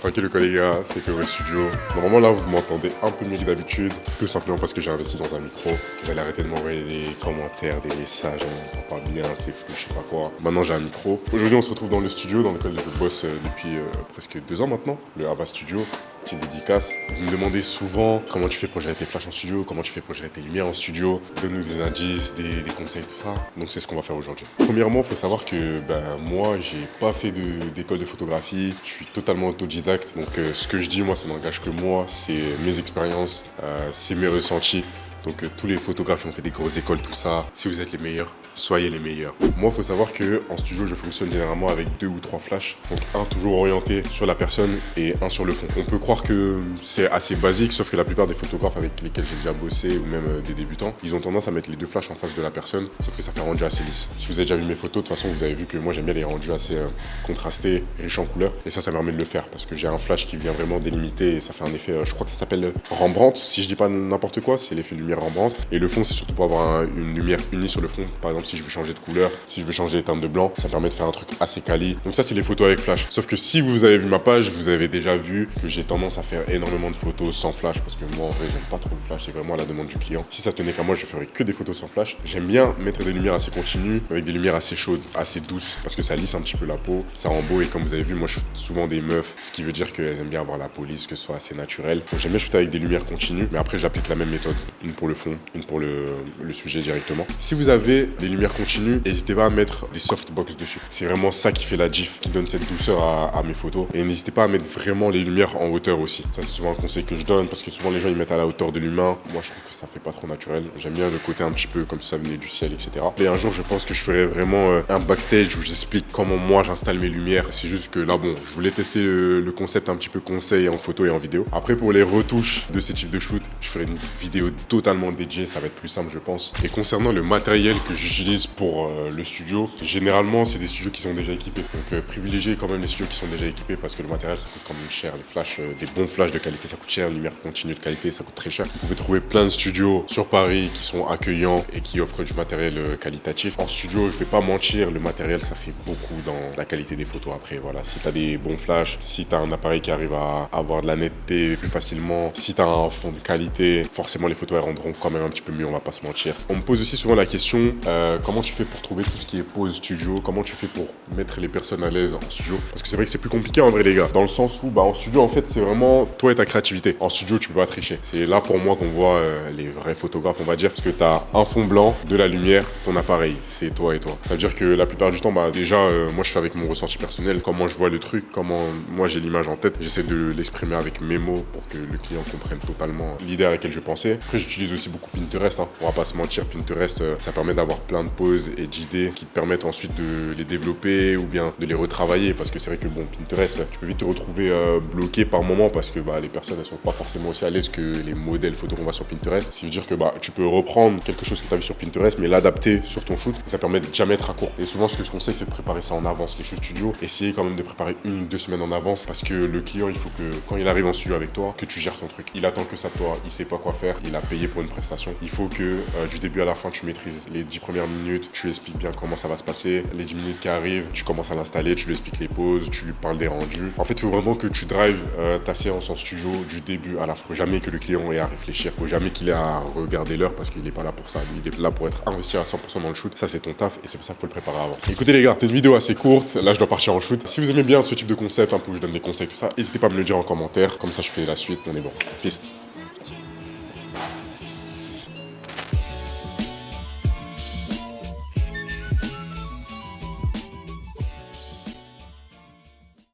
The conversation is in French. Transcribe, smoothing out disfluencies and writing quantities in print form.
Tranquille les gars, c'est que au studio. Normalement là vous m'entendez un peu mieux que d'habitude, tout simplement parce que j'ai investi dans un micro. Vous allez arrêter de m'envoyer des commentaires, des messages, on m'entend pas bien, c'est flou, je sais pas quoi. Maintenant j'ai un micro. Aujourd'hui on se retrouve dans le studio dans lequel je bosse depuis presque 2 ans maintenant, le Ava Studio. Petite dédicace. Vous me demandez souvent comment tu fais pour gérer tes flashs en studio, comment tu fais pour gérer tes lumières en studio, donne-nous des indices, des conseils, tout ça. Donc c'est ce qu'on va faire aujourd'hui. Premièrement, il faut savoir que moi, j'ai pas fait d'école de photographie, je suis totalement autodidacte. Donc ce que je dis, moi, ça n'engage que moi, c'est mes expériences, c'est mes ressentis. Donc tous les photographes qui ont fait des grosses écoles, tout ça, si vous êtes les meilleurs, soyez les meilleurs. Moi, il faut savoir qu'en studio, je fonctionne généralement avec 2 ou 3 flashs. Donc un toujours orienté sur la personne et un sur le fond. On peut croire que c'est assez basique, sauf que la plupart des photographes avec lesquels j'ai déjà bossé ou même des débutants, ils ont tendance à mettre les 2 flashs en face de la personne, sauf que ça fait un rendu assez lisse. Si vous avez déjà vu mes photos, de toute façon, vous avez vu que moi, j'aime bien les rendus assez contrastés, riches en couleurs. Et ça me permet de le faire parce que j'ai un flash qui vient vraiment délimiter et ça fait un effet, je crois que ça s'appelle Rembrandt, si je dis pas n'importe quoi, c'est l'effet lumière Rembrandt. Et le fond, c'est surtout pour avoir une lumière unie sur le fond. Par exemple, si je veux changer de couleur, si je veux changer les teintes de blanc, ça me permet de faire un truc assez quali. Donc ça, c'est les photos avec flash. Sauf que si vous avez vu ma page, vous avez déjà vu que j'ai tendance à faire énormément de photos sans flash parce que moi, en vrai, j'aime pas trop le flash. C'est vraiment à la demande du client. Si ça tenait qu'à moi, je ferais que des photos sans flash. J'aime bien mettre des lumières assez continues avec des lumières assez chaudes, assez douces parce que ça lisse un petit peu la peau. Ça rend beau et comme vous avez vu, moi, je shoot souvent des meufs, ce qui veut dire qu'elles aiment bien avoir la police, que ce soit assez naturel. Donc j'aime bien shooter avec des lumières continues, mais après, j'applique la même méthode. Une pour le fond, une pour le sujet directement. Si vous avez des lumières continues, n'hésitez pas à mettre des softbox dessus. C'est vraiment ça qui fait la diff, qui donne cette douceur à mes photos. Et n'hésitez pas à mettre vraiment les lumières en hauteur aussi. Ça, c'est souvent un conseil que je donne parce que souvent les gens ils mettent à la hauteur de l'humain. Moi, je trouve que ça fait pas trop naturel. J'aime bien le côté un petit peu comme ça venait du ciel, etc. Et un jour, je pense que je ferai vraiment un backstage où j'explique comment moi j'installe mes lumières. C'est juste que là, bon, je voulais tester le concept un petit peu conseil en photo et en vidéo. Après, pour les retouches de ces types de shoot, je ferai une vidéo totalement dédiée. Ça va être plus simple, je pense. Et concernant le matériel que j'utilise pour le studio, généralement c'est des studios qui sont déjà équipés. Donc privilégiez quand même les studios qui sont déjà équipés parce que le matériel ça coûte quand même cher. Les flashs, des bons flashs de qualité ça coûte cher, une lumière continue de qualité ça coûte très cher. Vous pouvez trouver plein de studios sur Paris qui sont accueillants et qui offrent du matériel qualitatif. En studio, je vais pas mentir, le matériel ça fait beaucoup dans la qualité des photos après. Voilà, si t'as des bons flashs, si t'as un appareil qui arrive à avoir de la netteté plus facilement, si t'as un fond de qualité, forcément les photos elles rendront quand même un petit peu mieux, on va pas se mentir. On me pose aussi souvent la question comment tu fais pour trouver tout ce qui est pose studio, comment tu fais pour mettre les personnes à l'aise en studio, parce que c'est vrai que c'est plus compliqué en vrai les gars, dans le sens où en studio en fait c'est vraiment toi et ta créativité. En studio tu peux pas tricher, c'est là pour moi qu'on voit les vrais photographes on va dire, parce que t'as un fond blanc, de la lumière, ton appareil, c'est toi et toi. Ça veut dire que la plupart du temps déjà moi je fais avec mon ressenti personnel, comment je vois le truc, comment moi j'ai l'image en tête, j'essaie de l'exprimer avec mes mots pour que le client comprenne totalement l'idée à laquelle je pensais. Après j'utilise aussi beaucoup Pinterest, on va pas se mentir, Pinterest ça permet d'avoir plein de poses et d'idées qui te permettent ensuite de les développer ou bien de les retravailler parce que c'est vrai que Pinterest tu peux vite te retrouver bloqué par moment parce que les personnes elles sont pas forcément aussi à l'aise que les modèles photos qu'on voit sur Pinterest. Ce qui veut dire que tu peux reprendre quelque chose que tu as vu sur Pinterest mais l'adapter sur ton shoot, ça permet de jamais être à court. Et souvent ce que je conseille c'est de préparer ça en avance, les shoots studio, essayez quand même de préparer 1 ou 2 semaines en avance parce que le client il faut que quand il arrive en studio avec toi que tu gères ton truc. Il attend que ça de toi, il sait pas quoi faire, il a payé pour une prestation. Il faut que du début à la fin tu maîtrises les 10 premières minutes, tu lui expliques bien comment ça va se passer, les 10 minutes qui arrivent, tu commences à l'installer, tu lui expliques les pauses, tu lui parles des rendus. En fait, il faut vraiment que tu drives ta séance en studio du début à la fin. Faut jamais que le client ait à réfléchir, faut jamais qu'il ait à regarder l'heure parce qu'il n'est pas là pour ça. Il est là pour être investi à 100% dans le shoot. Ça, c'est ton taf et c'est pour ça qu'il faut le préparer avant. Écoutez les gars, c'est une vidéo assez courte. Là, je dois partir en shoot. Si vous aimez bien ce type de concept, un peu où je donne des conseils, tout ça, n'hésitez pas à me le dire en commentaire. Comme ça, je fais la suite. On est bon. Peace.